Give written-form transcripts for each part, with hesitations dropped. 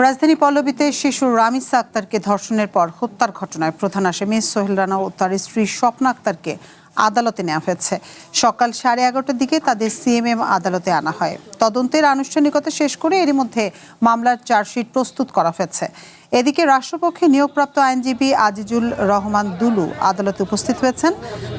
রাজধানী পল্লবীতে শিশু রামিসা আক্তারকে ধর্ষণের পর হত্যার ঘটনায় প্রধান আসামি সোহেল রানা ও তার স্ত্রী স্বপ্না আক্তারকে আদালতে নেওয়া হয়েছে। সকাল 11:30টার দিকে তাদের সিএমএম আদালতে আনা হয়। তদন্তের আনুষ্ঠানিকতা শেষ করে এরই মধ্যে মামলার চার্জশিট প্রস্তুত করা হয়েছে। এদিকে রাষ্ট্রপক্ষে নিয়োগপ্রাপ্ত আইনজীবী আজিজুল রহমান দুলু আদালতে উপস্থিত হয়েছেন।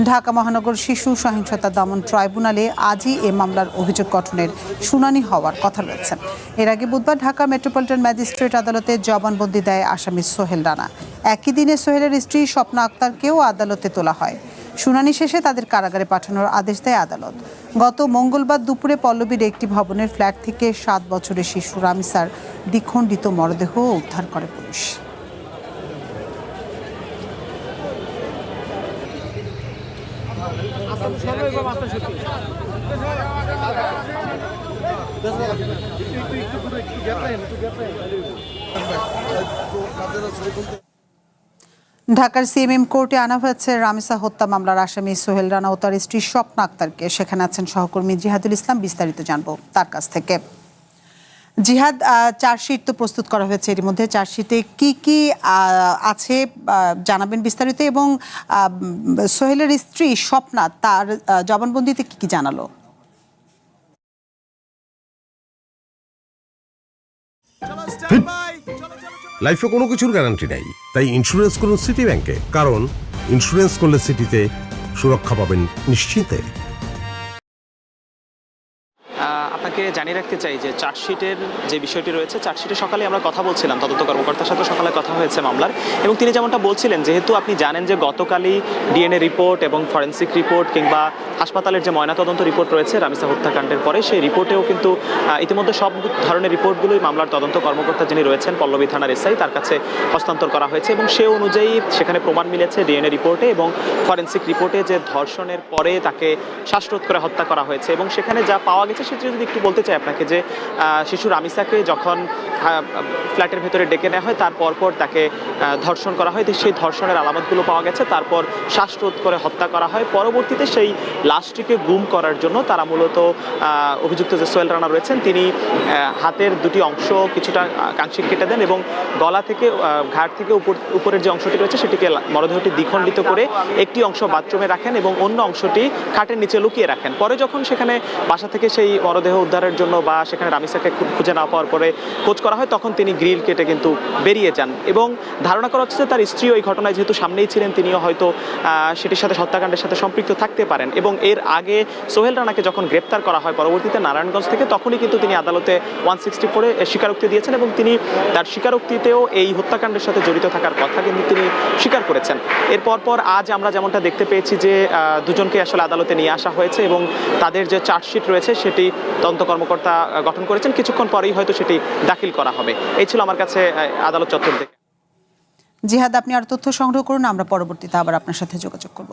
ঢাকা মহানগর শিশু সহিংসতা দমন ট্রাইব্যুনালে আজই এ মামলার অভিযোগ গঠনের শুনানি হওয়ার কথা রয়েছে। এর আগে বুধবার ঢাকা মেট্রোপলিটন ম্যাজিস্ট্রেট আদালতে জবানবন্দি দেয় আসামি সোহেল রানা। একই দিনে সোহেলের স্ত্রী স্বপ্না আক্তারকেও আদালতে তোলা হয়। শুনানি শেষে তাদের কারাগারে পাঠানোর আদেশ দেয় আদালত। গত মঙ্গলবার দুপুরে পল্লবীর একটি ভবনের ফ্ল্যাট থেকে 7 বছরের শিশু রামিসার দ্বিখণ্ডিত মরদেহ উদ্ধার করে পুলিশ। ঢাকার সিএমএম কোর্টে আনা হয়েছে রামিসা হত্যা মামলার আসামি সোহেল রানা ও তার স্ত্রী স্বপ্না আক্তারকে। সেখানে আছেন সহকর্মী জিহাদুল ইসলাম। বিস্তারিত জানবো তার কাছ থেকে। জিহাদ, চার্জশিট তো প্রস্তুত করা হয়েছে, এর মধ্যে চার্জশিটে কি কি আছে জানাবেন বিস্তারিত, এবং সোহেলের স্ত্রী স্বপ্না তার জবানবন্দিতে কি কি জানালো? লাইফে কোনো কিছুর গ্যারান্টি নাই, তাই ইন্স্যুরেন্স করুন সিটি ব্যাংকে, কারণ ইন্স্যুরেন্স করলে সিটিতে সুরক্ষা পাবেন নিশ্চিন্তে। আপনাকে জানিয়ে রাখতে চাই যে চার্জশিটের যে বিষয়টি রয়েছে, চার্জশিটে সকালে আমরা কথা বলছিলাম, তদন্ত কর্মকর্তার সাথে সকালে কথা হয়েছে মামলার, এবং তিনি যেমনটা বলছিলেন, যেহেতু আপনি জানেন যে গতকালই ডিএনএ রিপোর্ট এবং ফরেন্সিক রিপোর্ট কিংবা হাসপাতালের যে ময়নাতদন্ত রিপোর্ট রয়েছে রামিসা হত্যাকাণ্ডের পরে, সেই রিপোর্টেও কিন্তু ইতিমধ্যে সব ধরনের রিপোর্টগুলোই মামলার তদন্ত কর্মকর্তা যিনি রয়েছেন পল্লবী থানার এসআই তার কাছে হস্তান্তর করা হয়েছে, এবং সে অনুযায়ী সেখানে প্রমাণ মিলেছে ডিএনএ রিপোর্টে এবং ফরেন্সিক রিপোর্টে যে ধর্ষণের পরে তাকে শ্বাসরোধ করে হত্যা করা হয়েছে। এবং সেখানে যা পাওয়া গেছে সেটি যদি একটু বলতে চাই আপনাকে, যে শিশু রামিসাকে যখন ফ্ল্যাটের ভেতরে ডেকে নেওয়া হয় তার পরপর তাকে ধর্ষণ করা হয়, সেই ধর্ষণের আলামতগুলো পাওয়া গেছে। তারপর শ্বাসরোধ করে হত্যা করা হয়। পরবর্তীতে সেই লাশটিকে গুম করার জন্য তারা মূলত অভিযুক্ত যে সোহেল রানা রয়েছেন তিনি হাতের দুটি অংশ কিছুটা কাংশিক কেটে দেন এবং গলা থেকে ঘাট থেকে উপরের যে অংশটি রয়েছে সেটিকে মরদেহটি দ্বিখণ্ডিত করে একটি অংশ বাথরুমে রাখেন এবং অন্য অংশটি খাটের নিচে লুকিয়ে রাখেন। পরে যখন সেখানে বাসা থেকে সেই মরদেহ উদ্ধারের জন্য বা সেখানে রামিসাকে খুঁজে না পাওয়ার পরে খোঁজ করা হয়, তখন তিনি গ্রিল কেটে কিন্তু বেরিয়ে যান। এবং ধারণা করা হচ্ছে তার স্ত্রীও এই ঘটনায় যেহেতু সামনেই ছিলেন, তিনিও হয়তো সেটির সাথে হত্যাকাণ্ডের সাথে সম্পৃক্ত থাকতে পারেন। এবং এর আগে সোহেল রানাকে যখন গ্রেপ্তার করা হয় পরবর্তীতে নারায়ণগঞ্জ থেকে, তখনই কিন্তু তিনি আদালতে 164 স্বীকারোক্তি দিয়েছেন এবং তিনি তার স্বীকারোক্তিতেও এই হত্যাকাণ্ডের সাথে জড়িত থাকার কথা কিন্তু তিনি স্বীকার করেছেন। এর পরপর আজ আমরা যেমনটা দেখতে পেয়েছি যে দুজনকে আসলে আদালতে নিয়ে আসা হয়েছে এবং তাদের যে চার্জশিট রয়েছে সেটি তদন্ত কর্মকর্তা গঠন করেছেন। কিছুক্ষণ পরেই হয়তো সেটি দাখিল করা হবে। এই ছিল আমার কাছে আদালত চত্বর থেকে। জিহাদ, আপনি আর তথ্য সংগ্রহ করুন, আমরা পরবর্তীতে আবার আপনার সাথে যোগাযোগ করব।